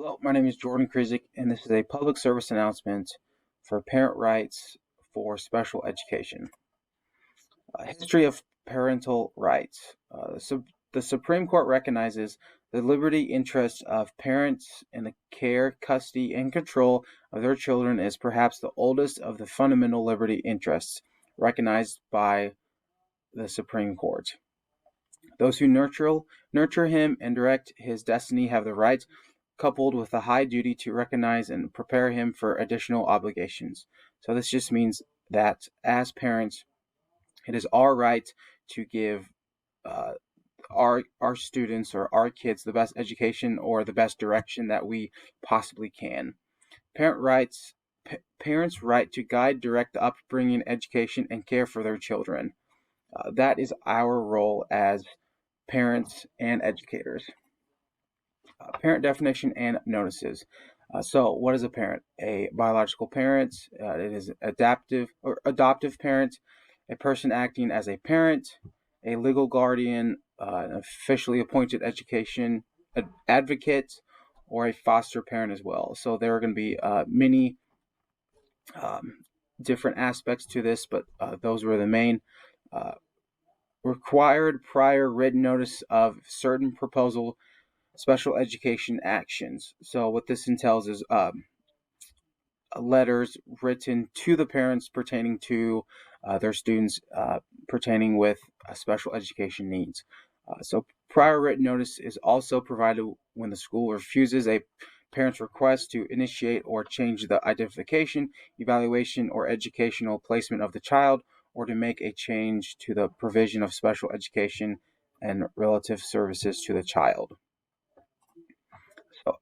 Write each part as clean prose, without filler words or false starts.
Hello, my name is Jordan Krizik, and this is a public service announcement for parent rights for special education. History of parental rights. The Supreme Court recognizes the liberty interest of parents in the care, custody, and control of their children is perhaps the oldest of the fundamental liberty interests recognized by the Supreme Court. Those who nurture him and direct his destiny have the right, coupled with a high duty to recognize and prepare him for additional obligations. So this just means that as parents, it is our right to give uh, our students or our kids the best education or the best direction that we possibly can. Parent rights Parents' right to guide, direct the upbringing, education, and care for their children. That is our role as parents and educators. Parent definition and notices. So, what is a parent? A biological parent. It is adoptive parent, a person acting as a parent, a legal guardian, an officially appointed education advocate, or a foster parent as well. So there are going to be many um, different aspects to this, but those were the main. Uh, Required prior written notice of certain proposal special education actions. So what this entails is letters written to the parents pertaining to their students pertaining with special education needs. So prior written notice is also provided when the school refuses a parent's request to initiate or change the identification, evaluation, or educational placement of the child, or to make a change to the provision of special education and relative services to the child. So,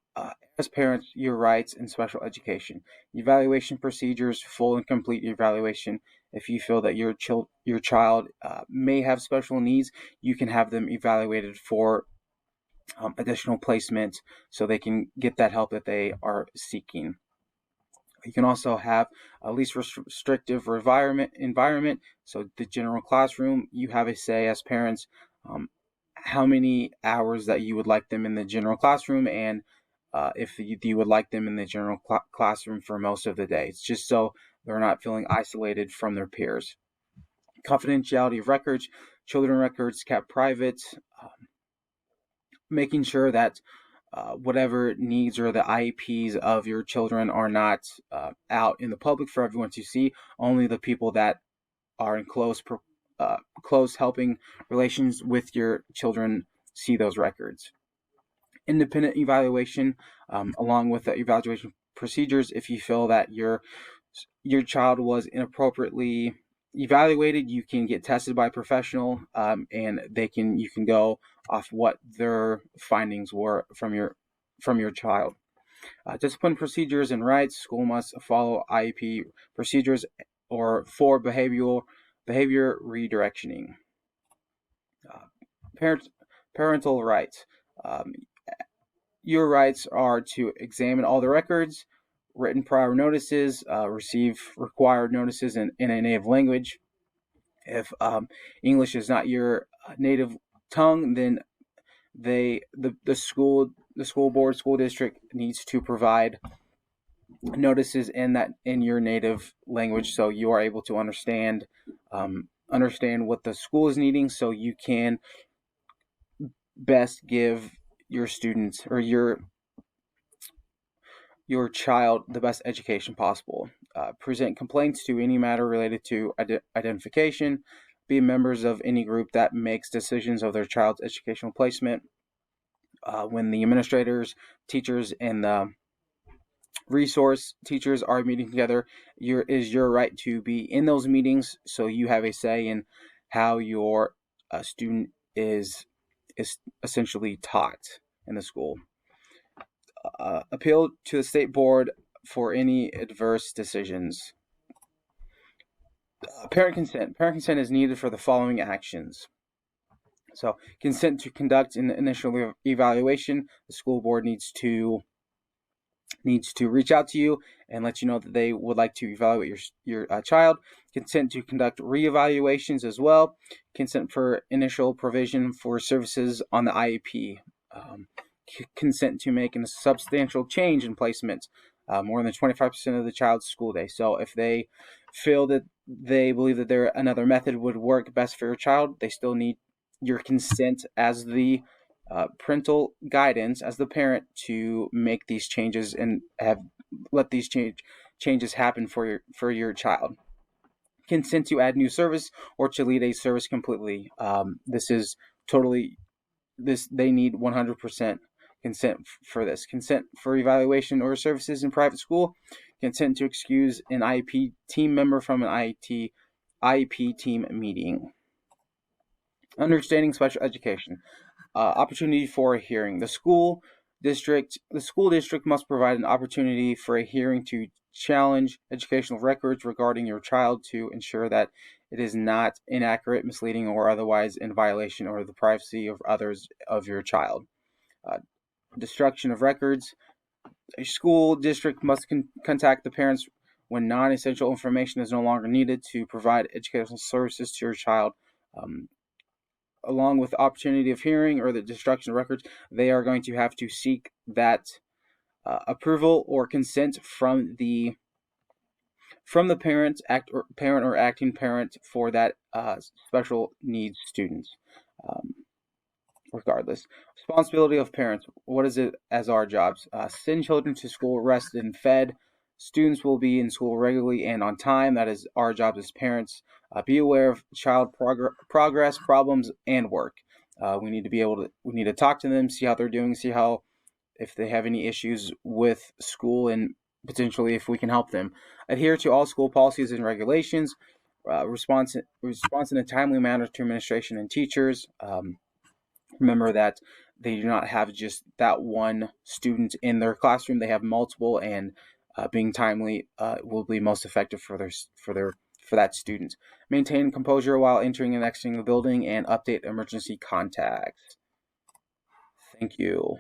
as parents, your rights in special education, evaluation procedures, full and complete evaluation. If you feel that your child may have special needs, you can have them evaluated for additional placement so they can get that help that they are seeking. You can also have a least restrictive environment. So the general classroom, you have a say as parents how many hours that you would like them in the general classroom, and if you would like them in the general classroom for most of the day. It's just so they're not feeling isolated from their peers. Confidentiality of records, children records kept private, making sure that whatever needs or the IEPs of your children are not out in the public for everyone to see. Only the people that are in close helping relations with your children see those records. Independent evaluation, along with the evaluation procedures. If you feel that your child was inappropriately evaluated, you can get tested by a professional, and you can go off what their findings were from your child. Discipline procedures and rights. School must follow IEP procedures or for behavior redirectioning. Uh, parent, Parental rights. Um, your rights are to examine all the records, written prior notices, receive required notices in a native language. If English is not your native tongue, then the school board, school district needs to provide notices in your native language, so you are able to understand what the school is needing, so you can best give your students or your child the best education possible. Present complaints to any matter related to identification. Be members of any group that makes decisions of their child's educational placement. When the administrators, teachers, and the resource teachers are meeting together, your right to be in those meetings, so you have a say in how your student is essentially taught in the school. Appeal to the state board for any adverse decisions. Parent consent. Parent consent is needed for the following actions. So, consent to conduct an initial evaluation. The school board needs to reach out to you and let you know that they would like to evaluate your child. Consent to conduct reevaluations as well. Consent for initial provision for services on the IEP. consent to make a substantial change in placement more than 25% of the child's school day. So if they feel that they believe that another method would work best for your child, they still need your consent as the parental guidance as the parent to make these changes and let these changes happen for your child. Consent to add new service or to lead a service completely. This is totally they need 100% consent for this. Consent for evaluation or services in private school. Consent to excuse an IEP team member from an IEP team meeting. Understanding special education. Opportunity for a hearing. The school district must provide an opportunity for a hearing to challenge educational records regarding your child to ensure that it is not inaccurate, misleading, or otherwise in violation of the privacy of others of your child. Destruction of records. A school district must contact the parents when non-essential information is no longer needed to provide educational services to your child. Along with the opportunity of hearing or the destruction of records, they are going to have to seek that approval or consent from the parent or acting parent for that special needs student. Regardless, responsibility of parents. What is it as our jobs? Send children to school rested and fed. Students will be in school regularly and on time. That is our jobs as parents. Be aware of child progress, problems, and work. We need to talk to them, see how they're doing, see how if they have any issues with school, and potentially if we can help them. Adhere to all school policies and regulations. Response in a timely manner to administration and teachers. Remember that they do not have just that one student in their classroom; they have multiple, and being timely will be most effective for that student. Maintain composure while entering and exiting the building, and update emergency contacts. Thank you.